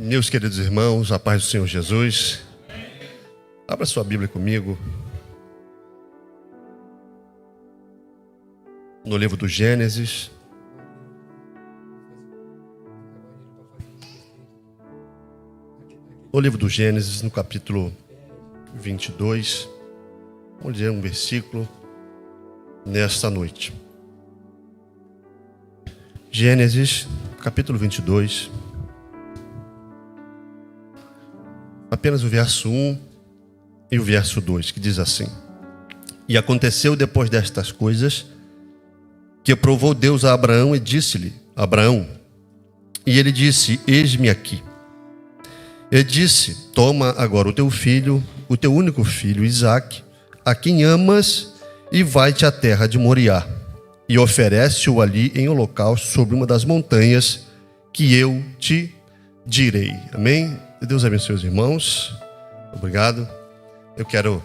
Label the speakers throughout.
Speaker 1: Meus queridos irmãos, a paz do Senhor Jesus. Abra sua Bíblia comigo. No livro do Gênesis. No livro do Gênesis, no capítulo 22. Vamos ler um versículo nesta noite. Gênesis, capítulo 22. Apenas o verso 1 e o verso 2, que diz assim: E aconteceu depois destas coisas, que aprovou Deus a Abraão e disse-lhe: Abraão. E ele disse: Eis-me aqui. Ele disse: Toma agora o teu filho, o teu único filho, Isaque, a quem amas, e vai-te à terra de Moriá, e oferece-o ali em holocausto sobre uma das montanhas que eu te direi. Amém? Deus abençoe os irmãos. Obrigado. Eu quero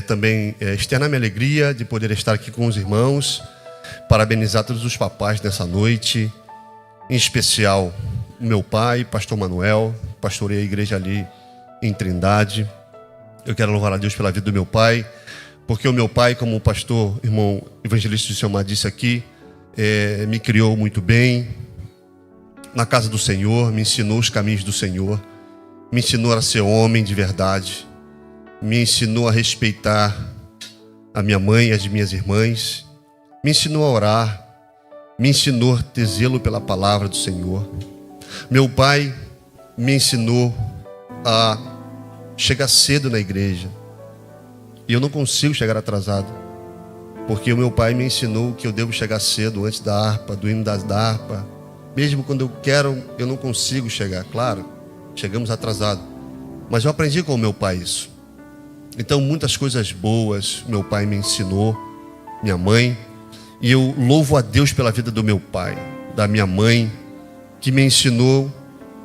Speaker 1: também externar minha alegria de poder estar aqui com os irmãos, parabenizar todos os papais nessa noite, em especial meu pai, pastor Manuel, pastorei a igreja ali em Trindade. Eu quero louvar a Deus pela vida do meu pai, porque o meu pai, como o pastor, irmão evangelista de Selma disse aqui, me criou muito bem na casa do Senhor, me ensinou os caminhos do Senhor, me ensinou a ser homem de verdade, me ensinou a respeitar a minha mãe e as minhas irmãs, me ensinou a orar, me ensinou a ter zelo pela palavra do Senhor. Meu pai me ensinou a chegar cedo na igreja, e eu não consigo chegar atrasado, porque o meu pai me ensinou que eu devo chegar cedo, antes da harpa, do hino da harpa. Mesmo quando eu quero, eu não consigo chegar. Claro, chegamos atrasados, mas eu aprendi com o meu pai isso. Então muitas coisas boas meu pai me ensinou, minha mãe, e eu louvo a Deus pela vida do meu pai, da minha mãe, que me ensinou,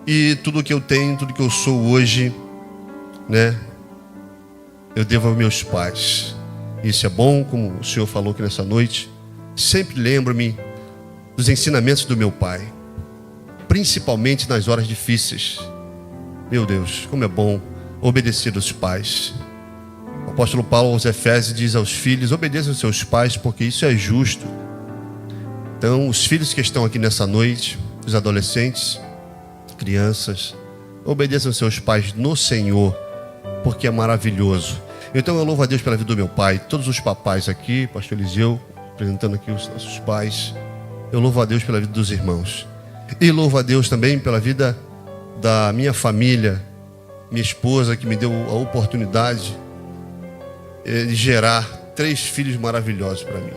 Speaker 1: e tudo que eu tenho, tudo que eu sou hoje, eu devo aos meus pais. Isso é bom, como o Senhor falou aqui nessa noite. Sempre lembro-me dos ensinamentos do meu pai, principalmente nas horas difíceis. Meu Deus, como é bom obedecer aos pais. O apóstolo Paulo aos Efésios diz aos filhos: obedeçam aos seus pais, porque isso é justo. Então, os filhos que estão aqui nessa noite, os adolescentes, crianças, obedeçam aos seus pais no Senhor, porque é maravilhoso. Então eu louvo a Deus pela vida do meu pai, todos os papais aqui, pastor Eliseu, apresentando aqui os nossos pais. Eu louvo a Deus pela vida dos irmãos. E louvo a Deus também pela vida da minha família, minha esposa, que me deu a oportunidade de gerar 3 filhos maravilhosos para mim.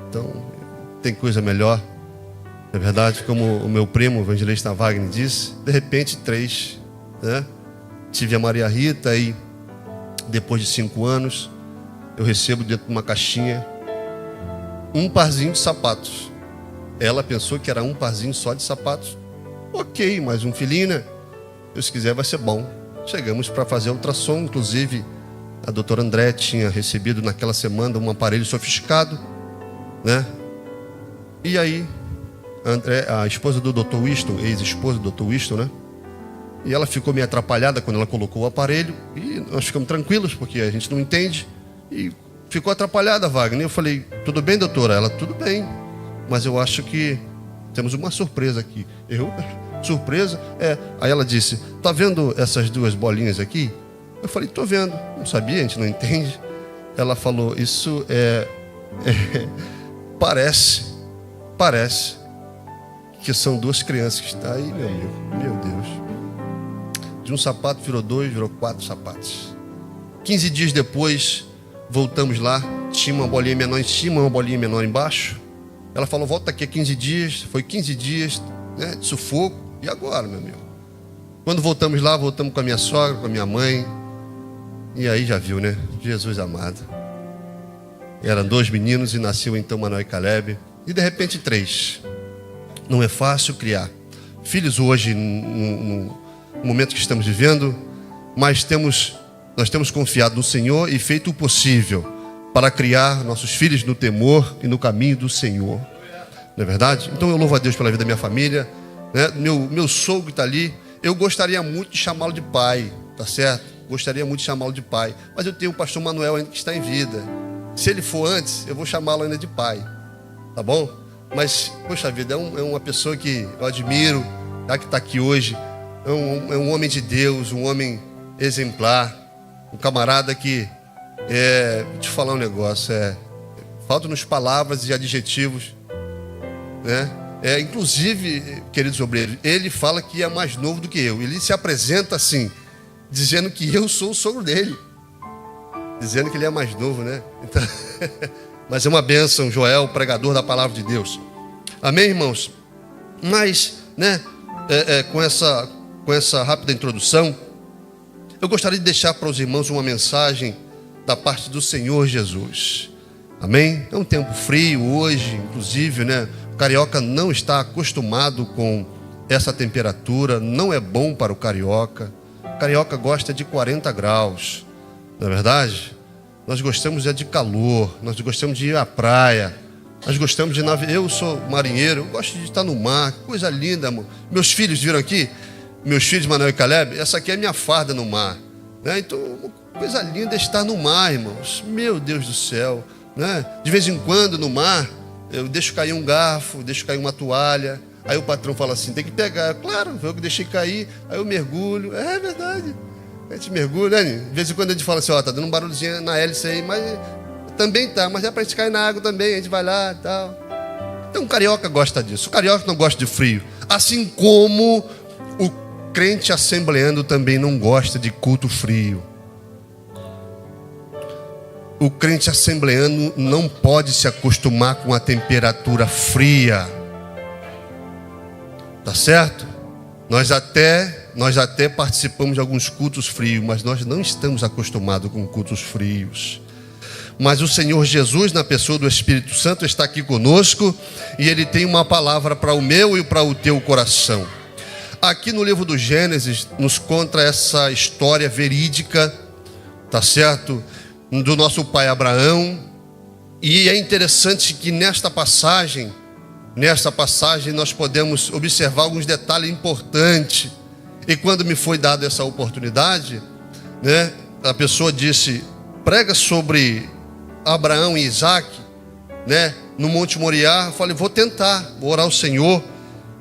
Speaker 1: Então, tem coisa melhor. Na verdade, como o meu primo, o evangelista Wagner, disse, de repente 3. Tive a Maria Rita e depois de 5 anos, eu recebo dentro de uma caixinha um parzinho de sapatos. Ela pensou que era um parzinho só de sapatos. Ok, mas um filhinho, né? Se quiser vai ser bom. Chegamos para fazer ultrassom. Inclusive, a doutora André tinha recebido naquela semana um aparelho sofisticado, E aí, a esposa do Dr. Winston, ex-esposa do Dr. Winston, E ela ficou meio atrapalhada quando ela colocou o aparelho. E nós ficamos tranquilos, porque a gente não entende. E ficou atrapalhada, Wagner. Eu falei: tudo bem, doutora? Ela: tudo bem, mas eu acho que temos uma surpresa aqui. Surpresa? Aí ela disse: tá vendo essas 2 bolinhas aqui? Eu falei: tô vendo. Não sabia, a gente não entende. Ela falou: isso parece que são 2 crianças que estão aí, meu amigo. Meu Deus. De um sapato virou 2, virou 4 sapatos. 15 dias depois, voltamos lá. Tinha uma bolinha menor em cima, uma bolinha menor embaixo. Ela falou: volta aqui a 15 dias. Foi 15 dias de sufoco. E agora, meu amigo? Quando voltamos lá, voltamos com a minha sogra, com a minha mãe. E aí já viu, Jesus amado. Eram 2 meninos e nasceu então Manuel e Caleb. E de repente 3. Não é fácil criar filhos hoje, no momento que estamos vivendo. Mas nós temos confiado no Senhor e feito o possível para criar nossos filhos no temor e no caminho do Senhor. Não é verdade? Então eu louvo a Deus pela vida da minha família, né? Meu sogro está ali, eu gostaria muito de chamá-lo de pai, tá certo? Gostaria muito de chamá-lo de pai, mas eu tenho o pastor Manuel ainda que está em vida. Se ele for antes, eu vou chamá-lo ainda de pai, tá bom? Mas, poxa vida, é uma pessoa que eu admiro, tá? Que está aqui hoje. É um homem de Deus, um homem exemplar, um camarada que, vou te falar um negócio, faltam-nos palavras e adjetivos, né? Inclusive, queridos obreiros, ele fala que é mais novo do que eu. Ele se apresenta assim, dizendo que eu sou o sogro dele, dizendo que ele é mais novo, né? Então, mas é uma bênção, Joel, pregador da palavra de Deus. Amém, irmãos? Mas, né, com essa rápida introdução, eu gostaria de deixar para os irmãos uma mensagem da parte do Senhor Jesus. Amém? É um tempo frio hoje, inclusive, né? O carioca não está acostumado com essa temperatura, não é bom para o carioca. O carioca gosta de 40 graus, não é verdade? Nós gostamos de calor, nós gostamos de ir à praia, nós gostamos de navegar. Eu sou marinheiro, eu gosto de estar no mar, que coisa linda, amor. Meus filhos viram aqui, meus filhos Manuel e Caleb, essa aqui é a minha farda no mar, né? Então, coisa linda é estar no mar, irmãos. Meu Deus do céu, né? De vez em quando no mar, eu deixo cair um garfo, deixo cair uma toalha. Aí o patrão fala assim, tem que pegar. Claro, eu que deixei cair. Aí eu mergulho. É verdade. A gente mergulha, né? De vez em quando a gente fala assim, tá dando um barulhozinho na hélice aí, mas também tá. Mas é pra gente cair na água também, a gente vai lá e tal. Então o carioca gosta disso. O carioca não gosta de frio. Assim como o crente assembleando também não gosta de culto frio. O crente assembleano não pode se acostumar com a temperatura fria. Tá certo? Nós até participamos de alguns cultos frios, mas nós não estamos acostumados com cultos frios. Mas o Senhor Jesus, na pessoa do Espírito Santo, está aqui conosco e Ele tem uma palavra para o meu e para o teu coração. Aqui no livro do Gênesis nos conta essa história verídica, tá certo? Do nosso pai Abraão. E é interessante que nesta passagem nós podemos observar alguns detalhes importantes. E quando me foi dada essa oportunidade, né, a pessoa disse, prega sobre Abraão e Isaac, né, no Monte Moriá. Eu falei, vou tentar, vou orar ao Senhor.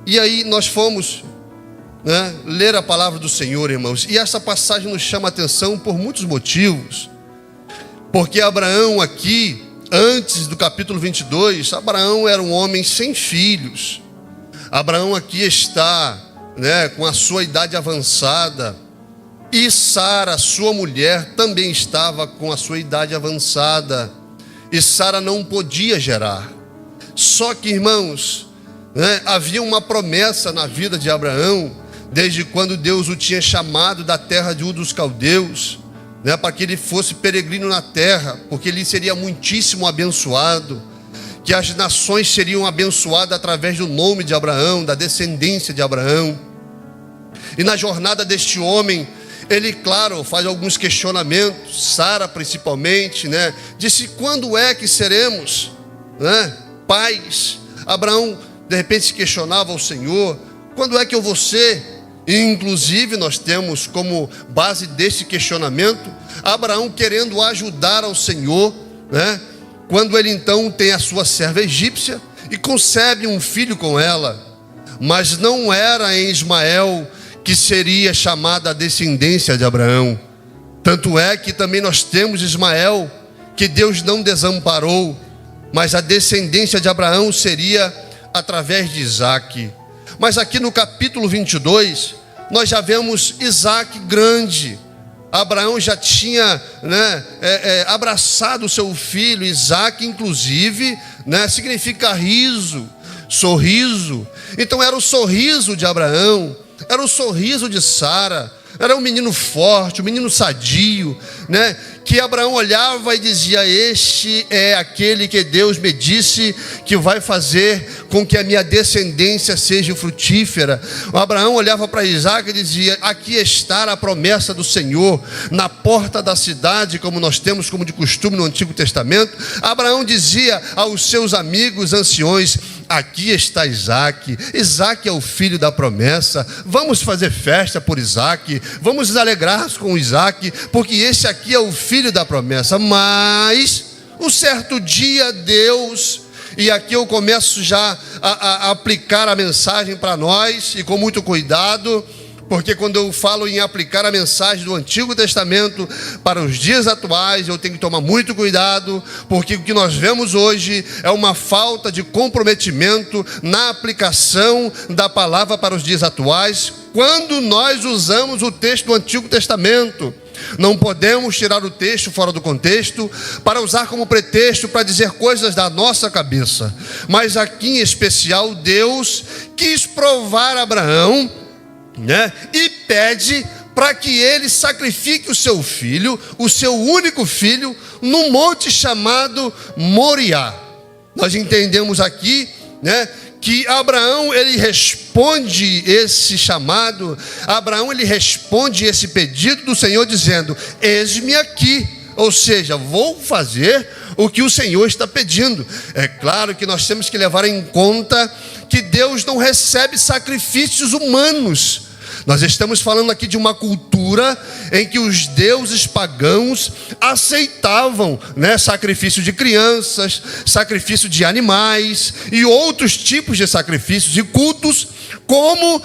Speaker 1: E aí nós fomos, né, ler a palavra do Senhor, irmãos. E essa passagem nos chama a atenção por muitos motivos. Porque Abraão aqui, antes do capítulo 22, Abraão era um homem sem filhos. Abraão aqui está, né, com a sua idade avançada. E Sara, sua mulher, também estava com a sua idade avançada. E Sara não podia gerar. Só que, irmãos, né, havia uma promessa na vida de Abraão, desde quando Deus o tinha chamado da terra de Ur dos Caldeus, né, para que ele fosse peregrino na terra, porque ele seria muitíssimo abençoado, que as nações seriam abençoadas através do nome de Abraão, da descendência de Abraão. E na jornada deste homem, ele, claro, faz alguns questionamentos, Sara principalmente, né, disse, quando é que seremos, né, pais? Abraão, de repente, se questionava ao Senhor, quando é que eu vou ser? E, inclusive, nós temos como base desse questionamento, Abraão querendo ajudar ao Senhor, né? Quando ele então tem a sua serva egípcia e concebe um filho com ela. Mas não era em Ismael que seria chamada a descendência de Abraão. Tanto é que também nós temos Ismael, que Deus não desamparou, mas a descendência de Abraão seria através de Isaque. Mas aqui no capítulo 22, nós já vemos Isaque grande. Abraão já tinha, né, abraçado o seu filho. Isaque, inclusive, né, significa riso, sorriso. Então era o sorriso de Abraão, era o sorriso de Sara. Era um menino forte, um menino sadio, né? Que Abraão olhava e dizia, este é aquele que Deus me disse que vai fazer com que a minha descendência seja frutífera. O Abraão olhava para Isaac e dizia, aqui está a promessa do Senhor, na porta da cidade, como nós temos como de costume no Antigo Testamento. Abraão dizia aos seus amigos anciões, aqui está Isaac, Isaac é o filho da promessa, vamos fazer festa por Isaac, vamos nos alegrar com Isaac, porque esse aqui é o filho da promessa. Mas um certo dia Deus, e aqui eu começo já a aplicar a mensagem para nós, e com muito cuidado, porque quando eu falo em aplicar a mensagem do Antigo Testamento para os dias atuais, eu tenho que tomar muito cuidado, porque o que nós vemos hoje é uma falta de comprometimento na aplicação da palavra para os dias atuais, quando nós usamos o texto do Antigo Testamento. Não podemos tirar o texto fora do contexto para usar como pretexto para dizer coisas da nossa cabeça. Mas aqui em especial, Deus quis provar Abraão, e pede para que ele sacrifique o seu filho, o seu único filho, num monte chamado Moriá. Nós entendemos aqui, que Abraão, ele responde esse chamado, Abraão, ele responde esse pedido do Senhor dizendo: eis-me aqui, ou seja, vou fazer o que o Senhor está pedindo. É claro que nós temos que levar em conta que Deus não recebe sacrifícios humanos. Nós estamos falando aqui de uma cultura em que os deuses pagãos aceitavam, sacrifício de crianças, sacrifício de animais e outros tipos de sacrifícios e cultos como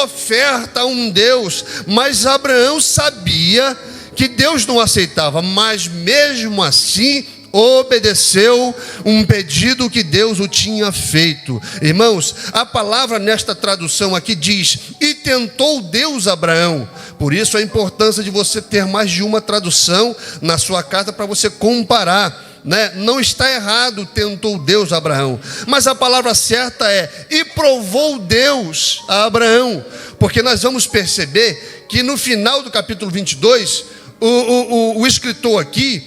Speaker 1: oferta a um Deus. Mas Abraão sabia que Deus não aceitava, mas mesmo assim obedeceu um pedido que Deus o tinha feito. Irmãos, a palavra nesta tradução aqui diz: e tentou Deus Abraão. Por isso a importância de você ter mais de uma tradução na sua casa para você comparar. Não está errado, tentou Deus Abraão, mas a palavra certa é: e provou Deus a Abraão. Porque nós vamos perceber que no final do capítulo 22, o escritor aqui,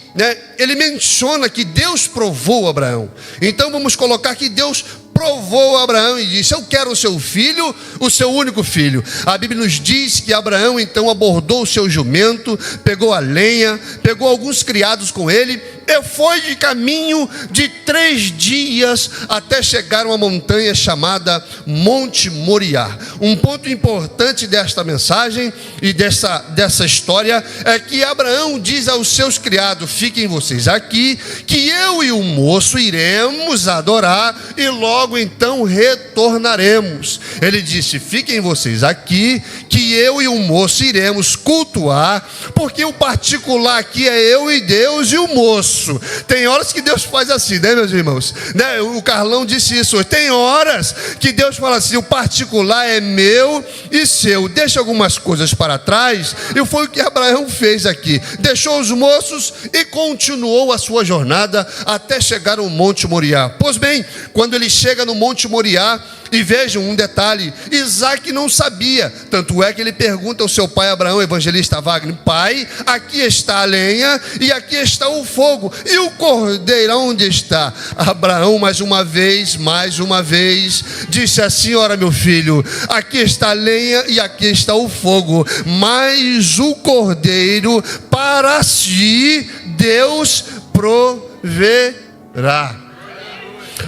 Speaker 1: ele menciona que Deus provou Abraão. Então vamos colocar que Deus provou Abraão e disse: eu quero o seu filho, o seu único filho. A Bíblia nos diz que Abraão então abordou o seu jumento, pegou a lenha, pegou alguns criados com ele e foi de caminho de 3 dias até chegar a uma montanha chamada Monte Moriá. Um ponto importante desta mensagem e dessa história é que Abraão diz aos seus criados: fiquem vocês aqui, que eu e o moço iremos adorar e logo então retornaremos. Ele disse: fiquem vocês aqui, que eu e o moço iremos cultuar, porque o particular aqui é eu e Deus e o moço. Tem horas que Deus faz assim, meus irmãos? O Carlão disse isso hoje. Tem horas que Deus fala assim: o particular é meu e seu. Deixa algumas coisas para trás. E foi o que Abraão fez aqui. Deixou os moços e continuou a sua jornada até chegar ao Monte Moriá. Pois bem, quando ele chega no Monte Moriá, e vejam um detalhe: Isaac não sabia, tanto é que ele pergunta ao seu pai Abraão, evangelista Wagner: pai, aqui está a lenha e aqui está o fogo, e o cordeiro onde está? Abraão mais uma vez disse assim: ora meu filho, aqui está a lenha e aqui está o fogo, mas o cordeiro para si Deus proverá.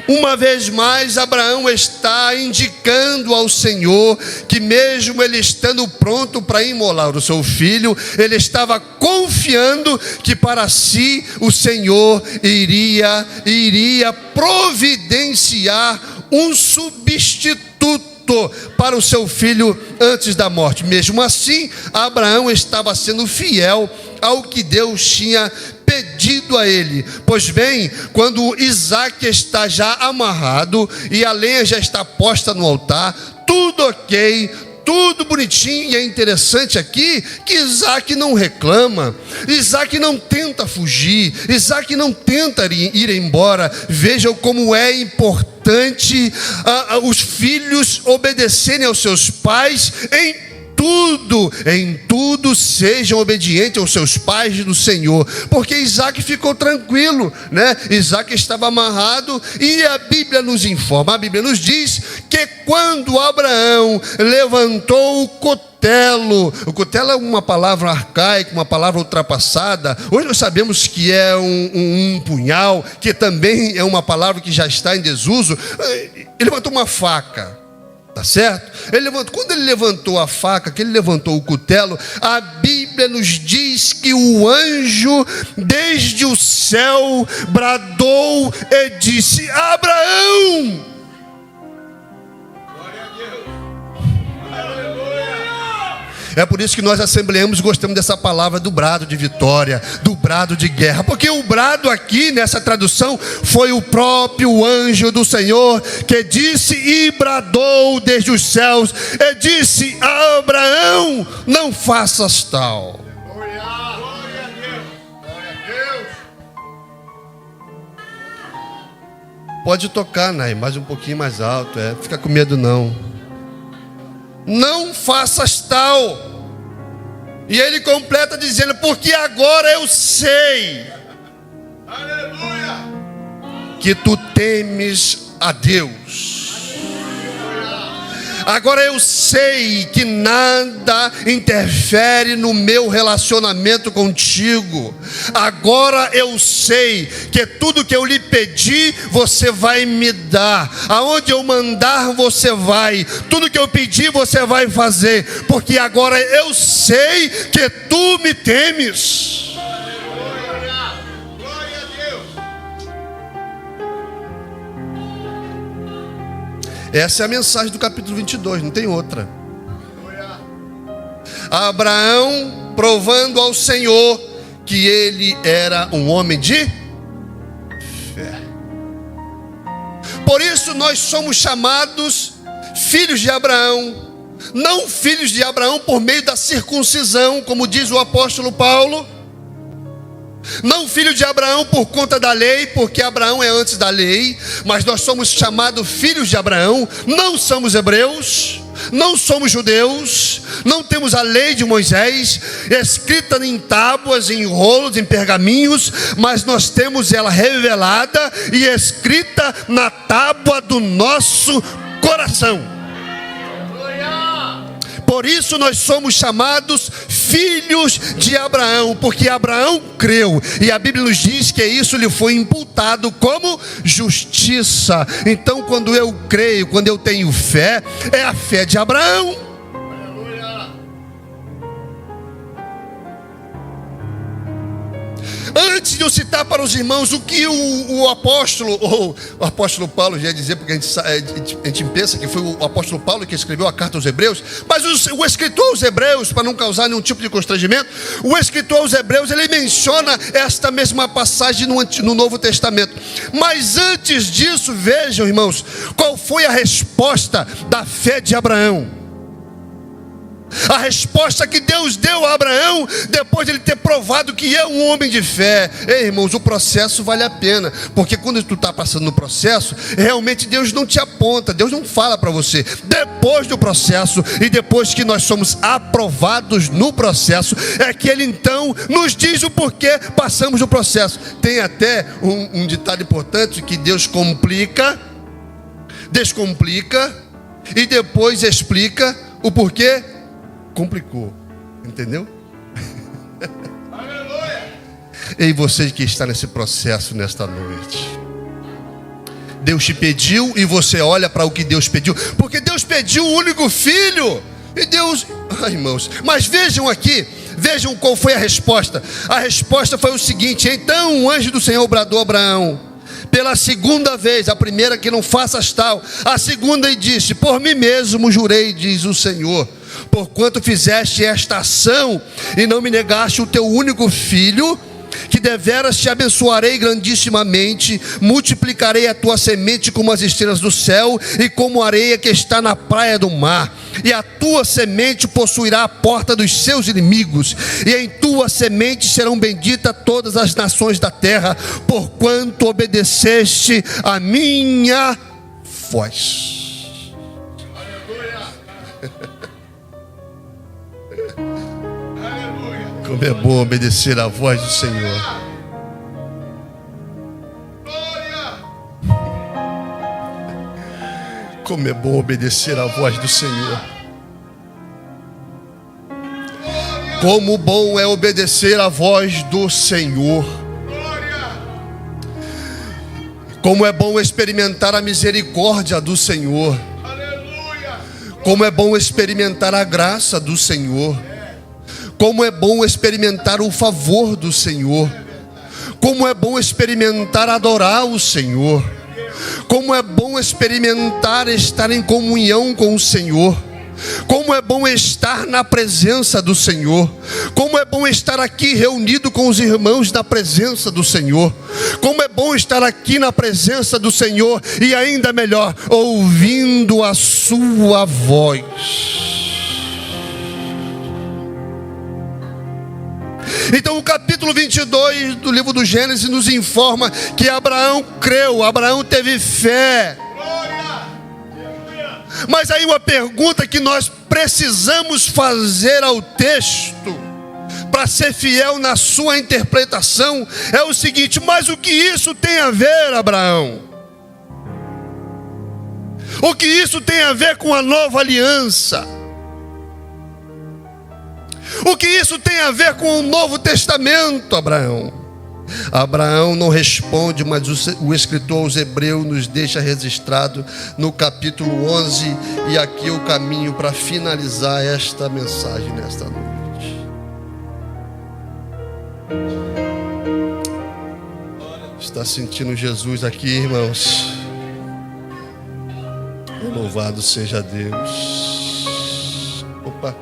Speaker 1: Uma vez mais, Abraão está indicando ao Senhor que mesmo ele estando pronto para imolar o seu filho, ele estava confiando que para si o Senhor iria providenciar um substituto para o seu filho antes da morte. Mesmo assim, Abraão estava sendo fiel ao que Deus tinha pedido a ele. Pois bem, quando Isaac está já amarrado e a lenha já está posta no altar, tudo ok, tudo bonitinho, e é interessante aqui que Isaac não reclama, Isaac não tenta fugir, Isaac não tenta ir embora. Vejam como é importante os filhos obedecerem aos seus pais em em tudo sejam obedientes aos seus pais no Senhor. Porque Isaac ficou tranquilo, né? Isaac estava amarrado, e a Bíblia nos informa, a Bíblia nos diz que quando Abraão levantou o cutelo é uma palavra arcaica, uma palavra ultrapassada. Hoje nós sabemos que é um punhal, que também é uma palavra que já está em desuso. Ele levantou uma faca, tá certo? Quando ele levantou a faca, que ele levantou o cutelo, a Bíblia nos diz que o anjo desde o céu bradou e disse: Abraão! É por isso que nós assembleamos e gostamos dessa palavra do brado de vitória, do brado de guerra. Porque o brado aqui, nessa tradução, foi o próprio anjo do Senhor que disse e bradou desde os céus. E disse: Abraão, não faças tal. Glória a Deus. Glória a Deus. Pode tocar, Nai, mais um pouquinho mais alto. Fica com medo não. Não faças tal. E ele completa dizendo: porque agora eu sei, aleluia, que tu temes a Deus. Agora eu sei que nada interfere no meu relacionamento contigo. Agora eu sei que tudo que eu lhe pedi, você vai me dar. Aonde eu mandar, você vai. Tudo que eu pedir, você vai fazer. Porque agora eu sei que tu me temes. Essa é a mensagem do capítulo 22, não tem outra. Abraão provando ao Senhor que ele era um homem de fé. Por isso nós somos chamados filhos de Abraão. Não filhos de Abraão por meio da circuncisão, como diz o apóstolo Paulo. Não filho de Abraão por conta da lei, porque Abraão é antes da lei. Mas nós somos chamados filhos de Abraão. Não somos hebreus, não somos judeus, não temos a lei de Moisés escrita em tábuas, em rolos, em pergaminhos, mas nós temos ela revelada e escrita na tábua do nosso coração. Por isso nós somos chamados filhos de Abraão, porque Abraão creu, e a Bíblia nos diz que isso lhe foi imputado como justiça. Então quando eu creio, quando eu tenho fé, é a fé de Abraão. Antes de eu citar para os irmãos o que o apóstolo Paulo já ia dizer, porque a gente pensa que foi o apóstolo Paulo que escreveu a carta aos Hebreus, mas o escritor aos Hebreus, para não causar nenhum tipo de constrangimento, o escritor aos Hebreus, ele menciona esta mesma passagem no Novo Testamento. Mas antes disso, vejam, irmãos, qual foi a resposta da fé de Abraão. A resposta que Deus deu a Abraão, depois de ele ter provado que é um homem de fé. Ei, irmãos, o processo vale a pena, porque quando tu está passando no processo, realmente Deus não te aponta, Deus não fala para você. Depois do processo, e depois que nós somos aprovados no processo, é que ele então nos diz o porquê passamos no processo. Tem até um ditado importante, que Deus complica, descomplica, e depois explica o porquê complicou, entendeu? Aleluia! Ei, você que está nesse processo nesta noite, Deus te pediu e você olha para o que Deus pediu, porque Deus pediu o único filho, e Deus, irmãos, mas vejam aqui, vejam qual foi a resposta. A resposta foi o seguinte: então o anjo do Senhor bradou a Abraão pela segunda vez, a primeira que não faças tal, a segunda, e disse: por mim mesmo jurei, diz o Senhor, porquanto fizeste esta ação e não me negaste o teu único filho, que deveras te abençoarei grandissimamente, multiplicarei a tua semente como as estrelas do céu e como a areia que está na praia do mar, e a tua semente possuirá a porta dos seus inimigos, e em tua semente serão benditas todas as nações da terra, porquanto obedeceste a minha voz. Como é bom obedecer à voz do Senhor. Como é bom obedecer à voz do Senhor. Como bom é obedecer à voz do Senhor. Como é bom experimentar a misericórdia do Senhor. Como é bom experimentar a graça do Senhor. Como é bom experimentar o favor do Senhor. Como é bom experimentar adorar o Senhor. Como é bom experimentar estar em comunhão com o Senhor. Como é bom estar na presença do Senhor. Como é bom estar aqui reunido com os irmãos na presença do Senhor. Como é bom estar aqui na presença do Senhor. E ainda melhor, ouvindo a sua voz. Então o capítulo 22 do livro do Gênesis nos informa que Abraão creu, Abraão teve fé. Mas aí uma pergunta que nós precisamos fazer ao texto, para ser fiel na sua interpretação, é o seguinte: mas o que isso tem a ver, Abraão? O que isso tem a ver com a nova aliança? O que isso tem a ver com o Novo Testamento, Abraão? Abraão não responde, mas o escritor aos Hebreus nos deixa registrado no capítulo 11. E aqui o caminho para finalizar esta mensagem nesta noite. Está sentindo Jesus aqui, irmãos? Louvado seja Deus. Opa.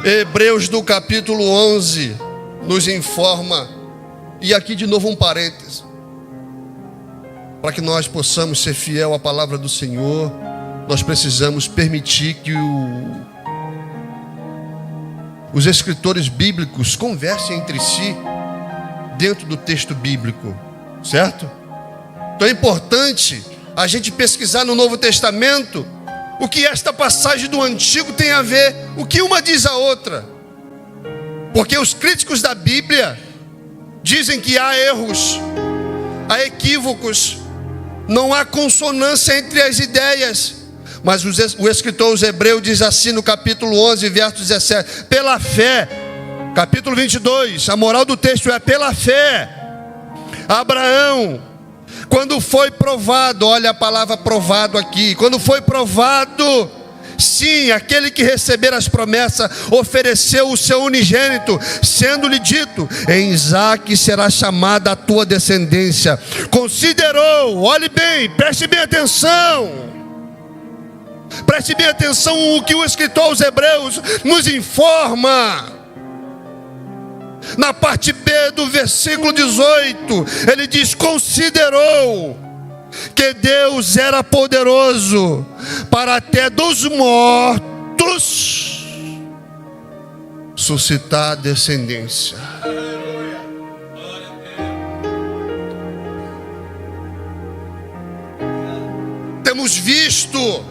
Speaker 1: Hebreus do capítulo 11 nos informa, e aqui de novo um parêntese, para que nós possamos ser fiel à palavra do Senhor, nós precisamos permitir que os escritores bíblicos conversem entre si dentro do texto bíblico, certo? Então é importante a gente pesquisar no Novo Testamento o que esta passagem do Antigo tem a ver, o que uma diz a outra. Porque os críticos da Bíblia dizem que há erros, há equívocos, não há consonância entre as ideias. Mas o escritor aos Hebreus diz assim no capítulo 11, verso 17: pela fé, capítulo 22, a moral do texto é: pela fé, Abraão, quando foi provado, olha a palavra provado aqui, quando foi provado, sim, aquele que receber as promessas ofereceu o seu unigênito, sendo-lhe dito: em Isaque será chamada a tua descendência. Considerou, olhe bem, preste bem atenção o que o escritor aos Hebreus nos informa. Na parte B do versículo 18, ele diz: considerou que Deus era poderoso para até dos mortos suscitar descendência. Temos visto,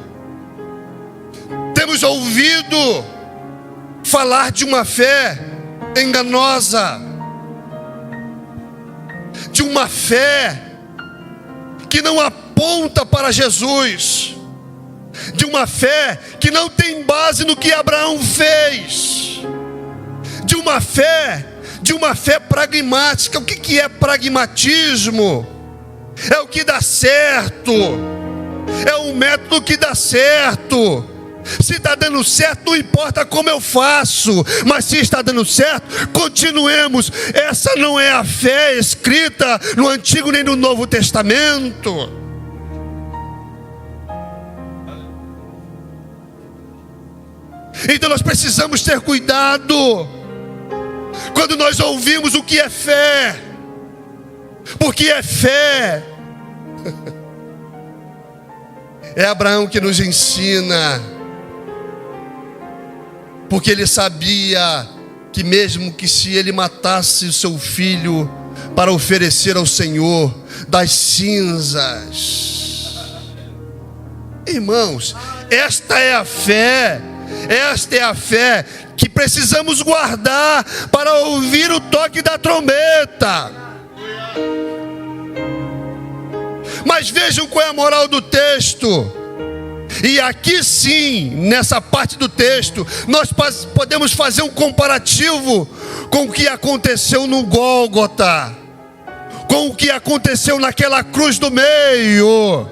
Speaker 1: temos ouvido falar de uma fé enganosa, de uma fé que não aponta para Jesus, de uma fé que não tem base no que Abraão fez, de uma fé pragmática. O que é pragmatismo? É o que dá certo, é um método que dá certo. Se está dando certo, não importa como eu faço, mas se está dando certo, continuemos. Essa não é a fé escrita no Antigo nem no Novo Testamento. Então nós precisamos ter cuidado quando nós ouvimos o que é fé, porque é fé. É Abraão que nos ensina, porque ele sabia que mesmo que se ele matasse o seu filho para oferecer ao Senhor das cinzas, irmãos, esta é a fé esta é a fé que precisamos guardar para ouvir o toque da trombeta. Mas vejam qual é a moral do texto. E aqui sim, nessa parte do texto, nós podemos fazer um comparativo com o que aconteceu no Gólgota, com o que aconteceu naquela cruz do meio,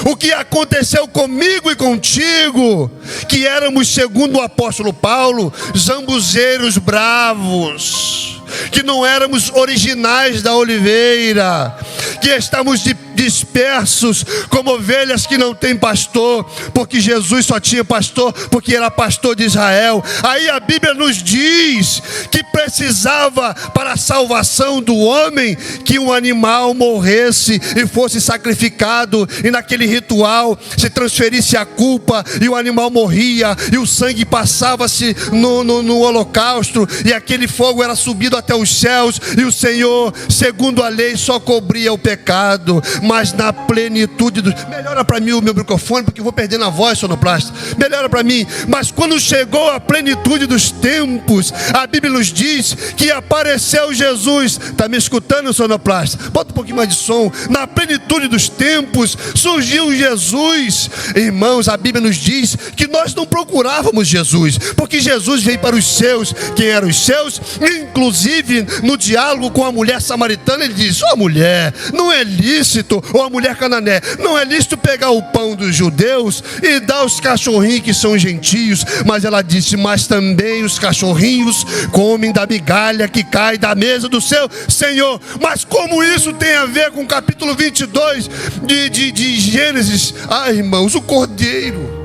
Speaker 1: o que aconteceu comigo e contigo, que éramos, segundo o apóstolo Paulo, zambuzeiros bravos, que não éramos originais da oliveira, que estamos dispersos como ovelhas que não têm pastor, porque Jesus só tinha pastor porque era pastor de Israel. Aí a Bíblia nos diz que precisava, para a salvação do homem, que um animal morresse e fosse sacrificado, e naquele ritual se transferisse a culpa, e o animal morria, e o sangue passava-se no holocausto, e aquele fogo era subido até os céus, e o Senhor, segundo a lei, só cobria o pecado. Mas na plenitude do... Melhora para mim o meu microfone, porque eu vou perdendo a voz, sonoplasta. Melhora para mim. Mas quando chegou a plenitude dos tempos, a Bíblia nos diz que apareceu Jesus. Está me escutando, sonoplasta? Bota um pouquinho mais de som. Na plenitude dos tempos surgiu Jesus. Irmãos, a Bíblia nos diz que nós não procurávamos Jesus, porque Jesus veio para os seus. Quem eram os seus? Inclusive no diálogo com a mulher samaritana, ele diz: ó mulher, não é lícito, ou a mulher canané, não é lícito pegar o pão dos judeus e dar aos cachorrinhos que são gentios. Mas ela disse: mas também os cachorrinhos comem da migalha que cai da mesa do seu Senhor. Mas como isso tem a ver com o capítulo 22 de Gênesis? Ah, irmãos, o cordeiro.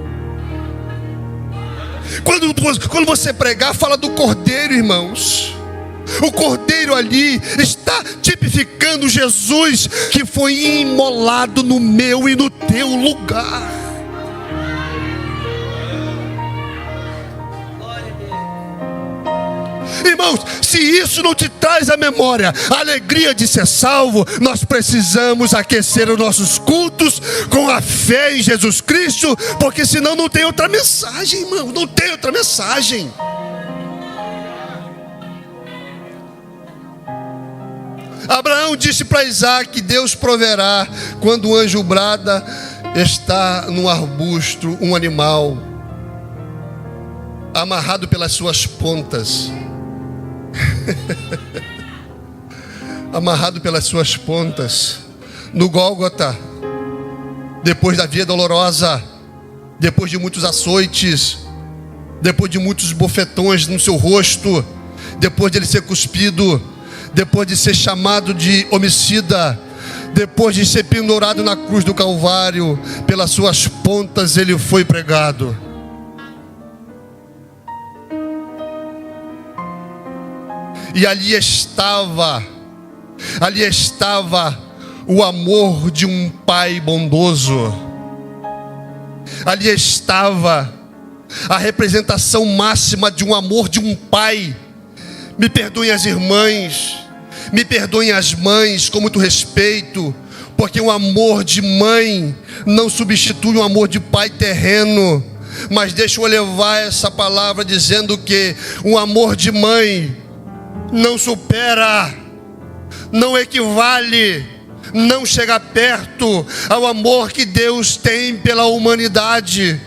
Speaker 1: Quando você pregar, fala do cordeiro, irmãos. O cordeiro ali está tipificando Jesus, que foi imolado no meu e no teu lugar. Irmãos, se isso não te traz à memória a alegria de ser salvo, nós precisamos aquecer os nossos cultos com a fé em Jesus Cristo, porque senão não tem outra mensagem, irmão, não tem outra mensagem. Abraão disse para Isaac que Deus proverá. Quando o anjo brada, está num arbusto um animal amarrado pelas suas pontas. Amarrado pelas suas pontas no Gólgota, depois da via dolorosa, depois de muitos açoites, depois de muitos bofetões no seu rosto, depois de ele ser cuspido, depois de ser chamado de homicida, depois de ser pendurado na cruz do Calvário, pelas suas pontas ele foi pregado. E ali estava o amor de um pai bondoso. Ali estava a representação máxima de um amor de um pai. Me perdoem as irmãs, me perdoem as mães, com muito respeito, porque o amor de mãe não substitui o amor de pai terreno. Mas deixa eu levar essa palavra dizendo que o amor de mãe não supera, não equivale, não chega perto ao amor que Deus tem pela humanidade.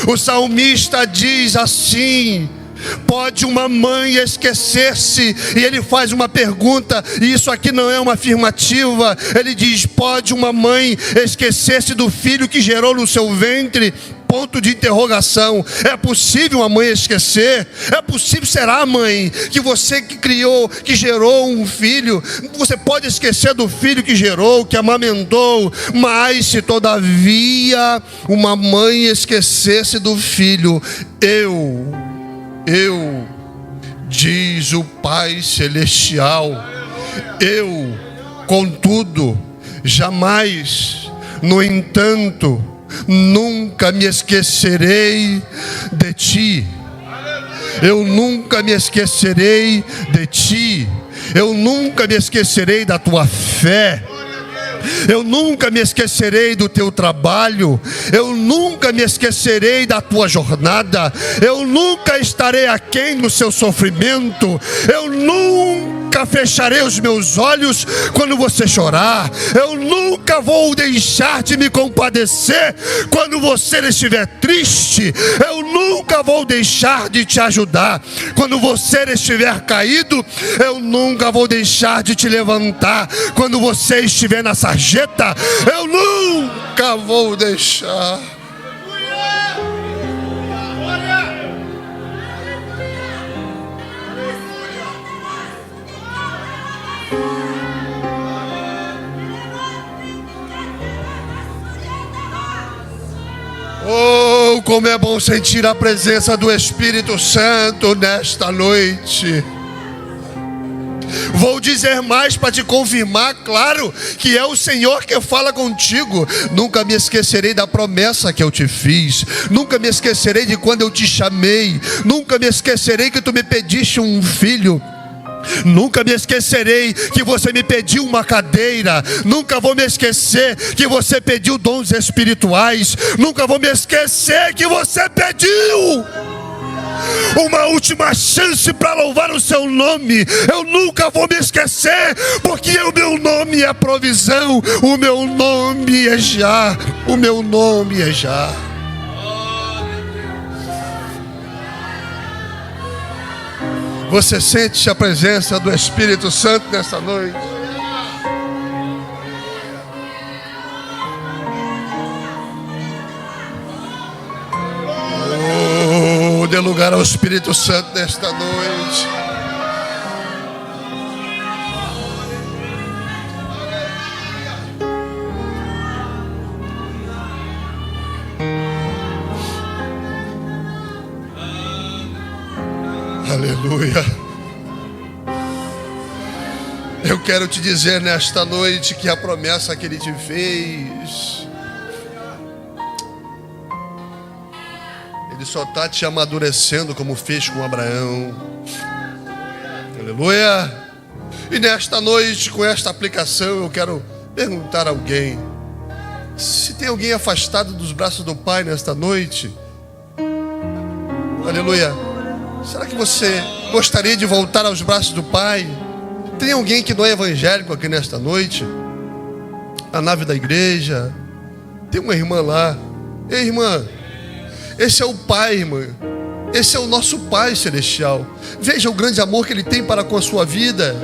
Speaker 1: O salmista diz assim: pode uma mãe esquecer-se? E ele faz uma pergunta, e isso aqui não é uma afirmativa. Ele diz: pode uma mãe esquecer-se do filho que gerou no seu ventre? Ponto de interrogação. É possível uma mãe esquecer? É possível, será, mãe, que você que criou, que gerou um filho, você pode esquecer do filho que gerou, que amamentou? Mas se todavia uma mãe esquecesse do filho, eu, diz o Pai Celestial, eu, contudo, jamais, no entanto, nunca me esquecerei de ti. Eu nunca me esquecerei de ti. Eu nunca me esquecerei da tua fé. Eu nunca me esquecerei do teu trabalho. Eu nunca me esquecerei da tua jornada. Eu nunca estarei aquém do seu sofrimento. Eu nunca fecharei os meus olhos quando você chorar. Eu nunca vou deixar de me compadecer quando você estiver triste. Eu nunca vou deixar de te ajudar quando você estiver caído. Eu nunca vou deixar de te levantar quando você estiver na sarjeta. Eu nunca vou deixar. Oh, como é bom sentir a presença do Espírito Santo nesta noite. Vou dizer mais para te confirmar, claro, que é o Senhor que fala contigo. Nunca me esquecerei da promessa que eu te fiz. Nunca me esquecerei de quando eu te chamei. Nunca me esquecerei que tu me pediste um filho. Nunca me esquecerei que você me pediu uma cadeira. Nunca vou me esquecer que você pediu dons espirituais. Nunca vou me esquecer que você pediu uma última chance para louvar o seu nome. Eu nunca vou me esquecer, porque o meu nome é provisão. O meu nome é já. O meu nome é já. Você sente a presença do Espírito Santo nesta noite? Oh, dê lugar ao Espírito Santo nesta noite. Aleluia. Eu quero te dizer nesta noite que a promessa que Ele te fez, Ele só está te amadurecendo como fez com Abraão. Aleluia. E nesta noite, com esta aplicação, eu quero perguntar a alguém: se tem alguém afastado dos braços do Pai nesta noite, aleluia, será que você gostaria de voltar aos braços do Pai? Tem alguém que não é evangélico aqui nesta noite? A nave da igreja, tem uma irmã lá. Ei, irmã, esse é o Pai, irmã. Esse é o nosso Pai celestial. Veja o grande amor que Ele tem para com a sua vida.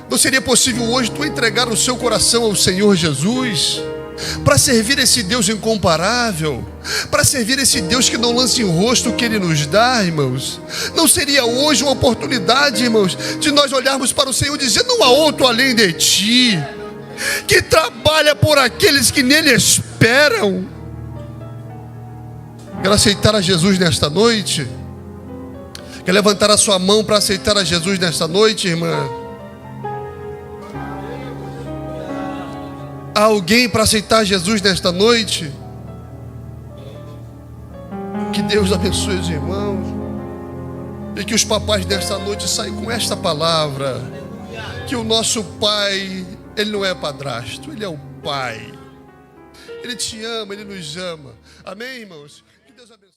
Speaker 1: Não seria possível hoje tu entregar o seu coração ao Senhor Jesus, para servir esse Deus incomparável, para servir esse Deus que não lança em rosto o que Ele nos dá, irmãos? Não seria hoje uma oportunidade, irmãos, de nós olharmos para o Senhor e dizer: não há outro além de Ti, que trabalha por aqueles que nele esperam? Quer aceitar a Jesus nesta noite? Quer levantar a sua mão para aceitar a Jesus nesta noite, irmã? Há alguém para aceitar Jesus nesta noite? Que Deus abençoe os irmãos, e que os papais desta noite saiam com esta palavra: que o nosso Pai, Ele não é padrasto, Ele é o Pai. Ele te ama, Ele nos ama. Amém, irmãos? Que Deus abençoe.